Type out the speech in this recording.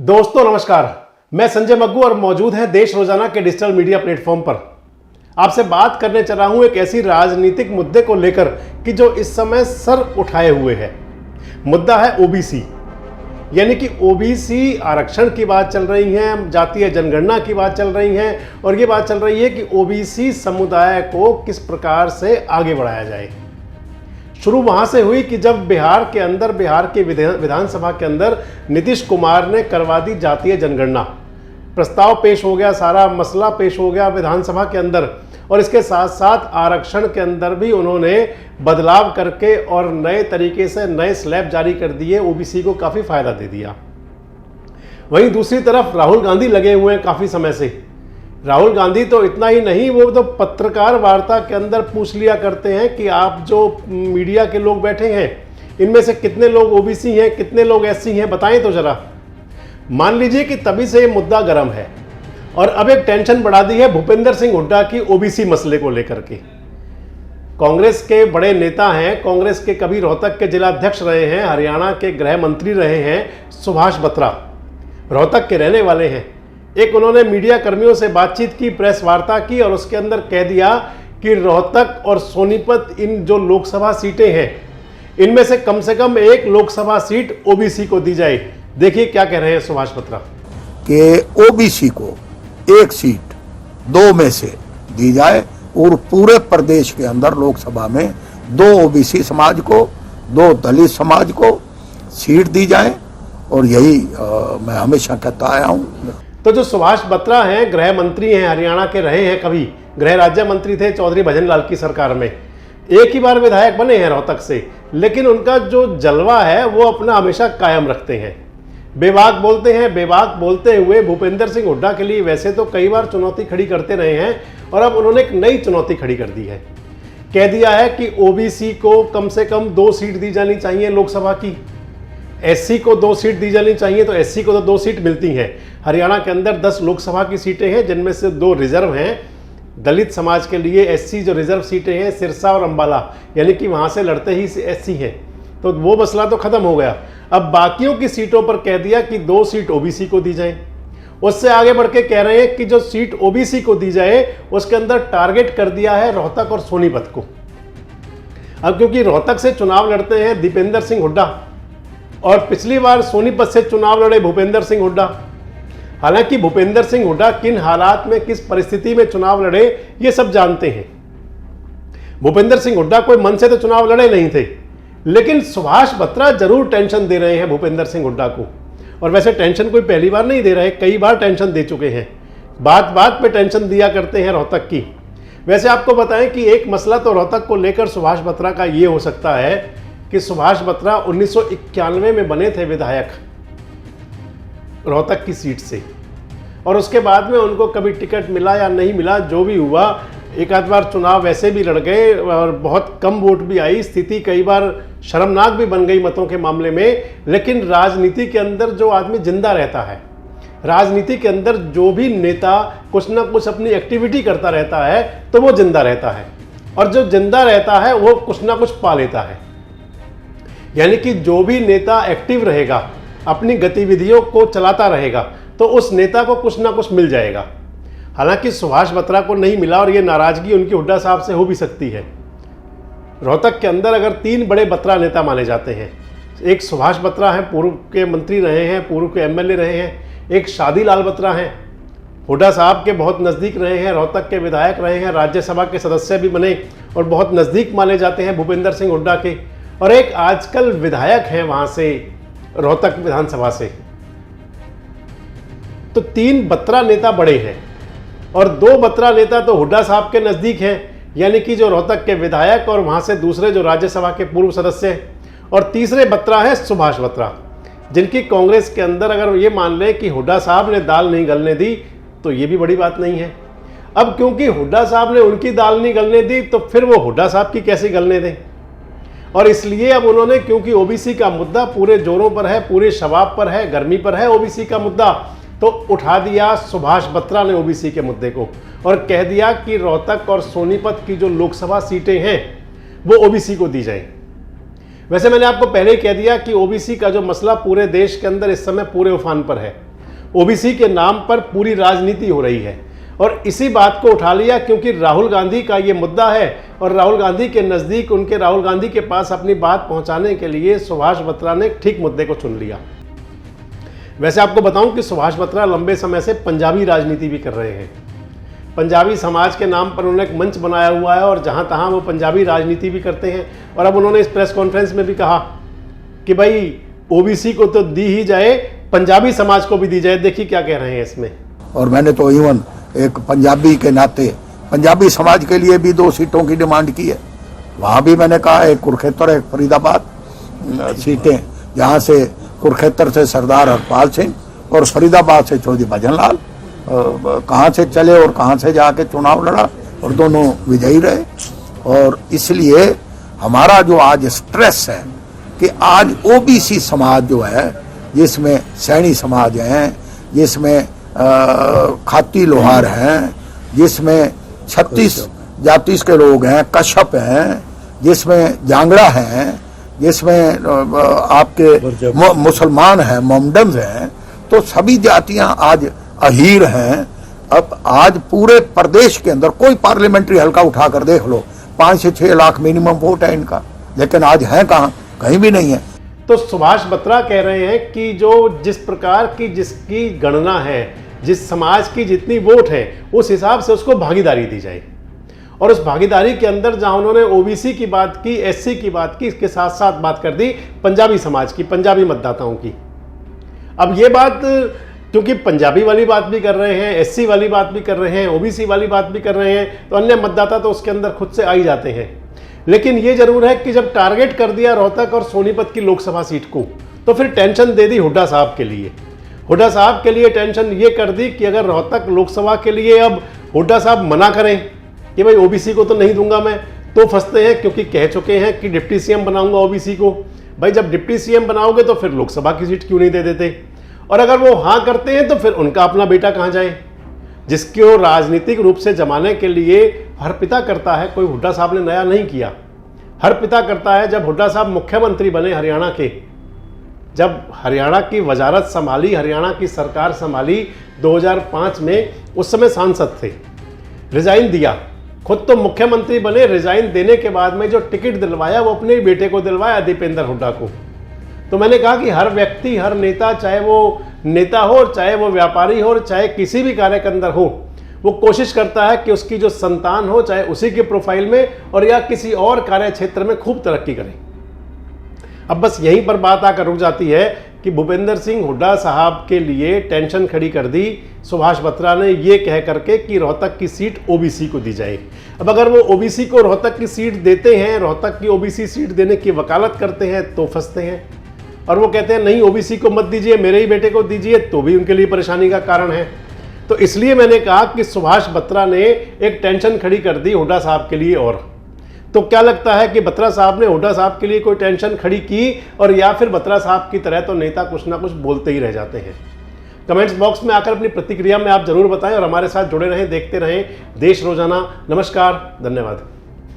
दोस्तों नमस्कार, मैं संजय मग्गू और मौजूद है देश रोजाना के डिजिटल मीडिया प्लेटफॉर्म पर। आपसे बात करने चला हूं एक ऐसी राजनीतिक मुद्दे को लेकर कि जो इस समय सर उठाए हुए है। मुद्दा है ओबीसी, यानी कि ओबीसी आरक्षण की बात चल रही है, जातीय जनगणना की बात चल रही है और ये बात चल रही है कि ओबीसी समुदाय को किस प्रकार से आगे बढ़ाया जाए। शुरू वहां से हुई कि जब बिहार के विधानसभा के अंदर नीतीश कुमार ने करवा दी जातीय जनगणना। प्रस्ताव पेश हो गया, सारा मसला पेश हो गया विधानसभा के अंदर और इसके साथ साथ आरक्षण के अंदर भी उन्होंने बदलाव करके और नए तरीके से नए स्लैब जारी कर दिए, ओबीसी को काफ़ी फायदा दे दिया। वहीं दूसरी तरफ राहुल गांधी लगे हुए हैं काफ़ी समय से। राहुल गांधी तो इतना ही नहीं, वो तो पत्रकार वार्ता के अंदर पूछ लिया करते हैं कि आप जो मीडिया के लोग बैठे हैं इनमें से कितने लोग ओबीसी हैं, कितने लोग एससी हैं, बताएं तो जरा। मान लीजिए कि तभी से ये मुद्दा गर्म है और अब एक टेंशन बढ़ा दी है भूपेंद्र सिंह हुड्डा की ओबीसी मसले को लेकर के। कांग्रेस के बड़े नेता हैं, कांग्रेस के कभी रोहतक के जिला अध्यक्ष रहे हैं, हरियाणा के गृह मंत्री रहे हैं सुभाष बत्रा, रोहतक के रहने वाले हैं। एक उन्होंने मीडिया कर्मियों से बातचीत की, प्रेस वार्ता की और उसके अंदर कह दिया कि रोहतक और सोनीपत इन जो लोकसभा सीटें हैं इनमें से कम एक लोकसभा सीट ओबीसी को दी जाए। देखिए क्या कह रहे हैं सुभाष बत्रा कि ओबीसी को एक सीट 2 में से दी जाए और पूरे प्रदेश के अंदर लोकसभा में 2 ओबीसी समाज को, 2 दलित समाज को सीट दी जाए। और यही मैं हमेशा कहता आया हूँ। तो जो सुभाष बत्रा हैं, गृह मंत्री हैं, हरियाणा के रहे हैं, कभी गृह राज्य मंत्री थे चौधरी भजनलाल की सरकार में, एक ही बार विधायक बने हैं रोहतक से, लेकिन उनका जो जलवा है वो अपना हमेशा कायम रखते हैं। बेबाक बोलते हैं। बेबाक बोलते हुए भूपेंद्र सिंह हुड्डा के लिए वैसे तो कई बार चुनौती खड़ी करते रहे हैं और अब उन्होंने एक नई चुनौती खड़ी कर दी है। कह दिया है कि ओबीसी को कम से कम 2 सीट दी जानी चाहिए लोकसभा की, एससी को 2 सीट दी जानी चाहिए, तो एससी को तो 2 सीट मिलती हैं। हरियाणा के अंदर 10 लोकसभा की सीटें हैं जिनमें से 2 रिजर्व हैं दलित समाज के लिए। एससी जो रिजर्व सीटें हैं सिरसा और अंबाला, यानी कि वहां से लड़ते ही एससी हैं, तो वो मसला तो खत्म हो गया। अब बाकियों की सीटों पर कह दिया कि 2 सीट ओबीसी को दी जाए। उससे आगे बढ़ के कह रहे हैं कि जो सीट ओबीसी को दी जाए उसके अंदर टारगेट कर दिया है रोहतक और सोनीपत को। अब क्योंकि रोहतक से चुनाव लड़ते हैं दीपेंद्र सिंह हुड्डा और पिछली बार सोनीपत से चुनाव लड़े भूपेंद्र सिंह हुड्डा। हालांकि भूपेंद्र सिंह हुड्डा किन हालात में, किस परिस्थिति में चुनाव लड़े ये सब जानते हैं। भूपेंद्र सिंह हुड्डा कोई मन से तो चुनाव लड़े नहीं थे, लेकिन सुभाष बत्रा जरूर टेंशन दे रहे हैं भूपेंद्र सिंह हुड्डा को। और वैसे टेंशन कोई पहली बार नहीं दे रहे, कई बार टेंशन दे चुके हैं, बात बात पे टेंशन दिया करते हैं रोहतक की। वैसे आपको बताएं कि एक मसला तो रोहतक को लेकर सुभाष बत्रा का ये हो सकता है कि सुभाष बत्रा 1991 में बने थे विधायक रोहतक की सीट से और उसके बाद में उनको कभी टिकट मिला या नहीं मिला, जो भी हुआ, एक आध बार चुनाव वैसे भी लड़ गए और बहुत कम वोट भी आई, स्थिति कई बार शर्मनाक भी बन गई मतों के मामले में। लेकिन राजनीति के अंदर जो आदमी जिंदा रहता है, राजनीति के अंदर जो भी नेता कुछ ना कुछ अपनी एक्टिविटी करता रहता है तो वो जिंदा रहता है और जो जिंदा रहता है वो कुछ ना कुछ पा लेता है। यानी कि जो भी नेता एक्टिव रहेगा, अपनी गतिविधियों को चलाता रहेगा, तो उस नेता को कुछ ना कुछ मिल जाएगा। हालांकि सुभाष बत्रा को नहीं मिला और ये नाराजगी उनकी हुड्डा साहब से हो भी सकती है। रोहतक के अंदर अगर 3 बड़े बत्रा नेता माने जाते हैं, एक सुभाष बत्रा हैं, पूर्व के मंत्री रहे हैं, पूर्व के एमएलए रहे हैं। एक शादीलाल बत्रा हैं, हुड्डा साहब के बहुत नज़दीक रहे हैं, रोहतक के विधायक रहे हैं, राज्यसभा के सदस्य भी बने और बहुत नज़दीक माने जाते हैं भूपेंद्र सिंह हुड्डा के। और एक आजकल विधायक हैं वहां से रोहतक विधानसभा से। तो 3 बत्रा नेता बड़े हैं और 2 बत्रा नेता तो हुड्डा साहब के नजदीक हैं, यानी कि जो रोहतक के विधायक और वहां से दूसरे जो राज्यसभा के पूर्व सदस्य हैं, और तीसरे बत्रा है सुभाष बत्रा, जिनकी कांग्रेस के अंदर अगर ये मान लें कि हुड्डा साहब ने दाल नहीं गलने दी तो ये भी बड़ी बात नहीं है। अब क्योंकि हुड्डा साहब ने उनकी दाल नहीं गलने दी तो फिर वो हुड्डा साहब की कैसे गलने दें, और इसलिए अब उन्होंने, क्योंकि ओबीसी का मुद्दा पूरे जोरों पर है, पूरे शबाब पर है, गर्मी पर है ओबीसी का मुद्दा, तो उठा दिया सुभाष बत्रा ने ओबीसी के मुद्दे को और कह दिया कि रोहतक और सोनीपत की जो लोकसभा सीटें हैं वो ओबीसी को दी जाए। वैसे मैंने आपको पहले ही कह दिया कि ओबीसी का जो मसला पूरे देश के अंदर इस समय पूरे उफान पर है। ओबीसी के नाम पर पूरी राजनीति हो रही है। और इसी बात को उठा लिया क्योंकि राहुल गांधी का ये मुद्दा है और राहुल गांधी के नज़दीक, उनके राहुल गांधी के पास अपनी बात पहुंचाने के लिए सुभाष बत्रा ने ठीक मुद्दे को चुन लिया। वैसे आपको बताऊं कि सुभाष बत्रा लंबे समय से पंजाबी राजनीति भी कर रहे हैं। पंजाबी समाज के नाम पर उन्होंने एक मंच बनाया हुआ है और जहां तहां वो पंजाबी राजनीति भी करते हैं। और अब उन्होंने इस प्रेस कॉन्फ्रेंस में भी कहा कि भाई ओबीसी को तो दी ही जाए, पंजाबी समाज को भी दी जाए। देखिए क्या कह रहे हैं इसमें। और मैंने तो इवन एक पंजाबी के नाते पंजाबी समाज के लिए भी 2 सीटों की डिमांड की है। वहाँ भी मैंने कहा एक कुरुक्षेत्र एक फरीदाबाद सीटें, जहाँ से कुरुक्षेत्र से सरदार हरपाल सिंह और फरीदाबाद से चौधरी भजन लाल कहाँ से चले और कहाँ से जाके चुनाव लड़ा और दोनों विजयी रहे। और इसलिए हमारा जो आज स्ट्रेस है कि आज ओबीसी समाज जो है, जिसमें सैनी समाज हैं, जिसमें खाती लोहार हैं, जिसमें 36 जाति के लोग हैं, कश्यप हैं, जिसमें जांगड़ा हैं, जिसमें आपके मुसलमान हैं, मोमडन्स हैं, तो सभी जातियां आज अहीर हैं। अब आज पूरे प्रदेश के अंदर कोई पार्लियामेंट्री हल्का उठाकर देख लो, 5 से 6 लाख मिनिमम वोट है इनका, लेकिन आज है कहाँ? कहीं भी नहीं है। तो सुभाष बत्रा कह रहे हैं कि जो जिस प्रकार की जिसकी गणना है, जिस समाज की जितनी वोट है, उस हिसाब से उसको भागीदारी दी जाए। और उस भागीदारी के अंदर जहां उन्होंने ओबीसी की बात की, एससी की बात की, इसके साथ साथ बात कर दी पंजाबी समाज की, पंजाबी मतदाताओं की। अब ये बात क्योंकि पंजाबी वाली बात भी कर रहे हैं, एससी वाली बात भी कर रहे हैं, ओबीसी वाली बात भी कर रहे हैं, तो अन्य मतदाता तो उसके अंदर खुद से आ ही जाते हैं। लेकिन ये जरूर है कि जब टारगेट कर दिया रोहतक और सोनीपत की लोकसभा सीट को, तो फिर टेंशन दे दी हुड्डा साहब के लिए। हुड्डा साहब के लिए टेंशन ये कर दी कि अगर रोहतक लोकसभा के लिए अब हुड्डा साहब मना करें कि भाई ओबीसी को तो नहीं दूंगा मैं, तो फंसते हैं, क्योंकि कह चुके हैं कि डिप्टी सीएम बनाऊंगा ओबीसी को। भाई जब डिप्टी सीएम बनाओगे तो फिर लोकसभा की सीट क्यों नहीं दे देते? और अगर वो हाँ करते हैं तो फिर उनका अपना बेटा कहाँ जाए, जिसको राजनीतिक रूप से जमाने के लिए हर पिता करता है। कोई हुड्डा साहब ने नया नहीं किया, हर पिता करता है। जब हुड्डा साहब मुख्यमंत्री बने हरियाणा के, जब हरियाणा की वजारत संभाली, हरियाणा की सरकार संभाली 2005 में, उस समय सांसद थे, रिजाइन दिया, खुद तो मुख्यमंत्री बने। रिजाइन देने के बाद में जो टिकट दिलवाया वो अपने ही बेटे को दिलवाया, दीपेंद्र हुड्डा को। तो मैंने कहा कि हर व्यक्ति, हर नेता, चाहे वो नेता हो, चाहे वो व्यापारी हो, चाहे किसी भी कार्य के अंदर हो, वो कोशिश करता है कि उसकी जो संतान हो, चाहे उसी के प्रोफाइल में और या किसी और कार्य क्षेत्र में खूब तरक्की करे। अब बस यहीं पर बात आकर रुक जाती है कि भूपेंद्र सिंह हुड्डा साहब के लिए टेंशन खड़ी कर दी सुभाष बत्रा ने ये कह करके कि रोहतक की सीट ओबीसी को दी जाए। अब अगर वो ओबीसी को रोहतक की सीट देते हैं, रोहतक की ओबीसी सीट देने की वकालत करते हैं, तो फंसते हैं। और वो कहते हैं नहीं ओबीसी को मत दीजिए, मेरे ही बेटे को दीजिए, तो भी उनके लिए परेशानी का कारण है। तो इसलिए मैंने कहा कि सुभाष बत्रा ने एक टेंशन खड़ी कर दी हुड्डा साहब के लिए। और तो क्या लगता है कि बत्रा साहब ने हुड्डा साहब के लिए कोई टेंशन खड़ी की, और या फिर बत्रा साहब की तरह तो नेता कुछ ना कुछ बोलते ही रह जाते हैं? कमेंट्स बॉक्स में आकर अपनी प्रतिक्रिया में आप जरूर बताएं और हमारे साथ जुड़े रहें, देखते रहें देश रोजाना। नमस्कार, धन्यवाद।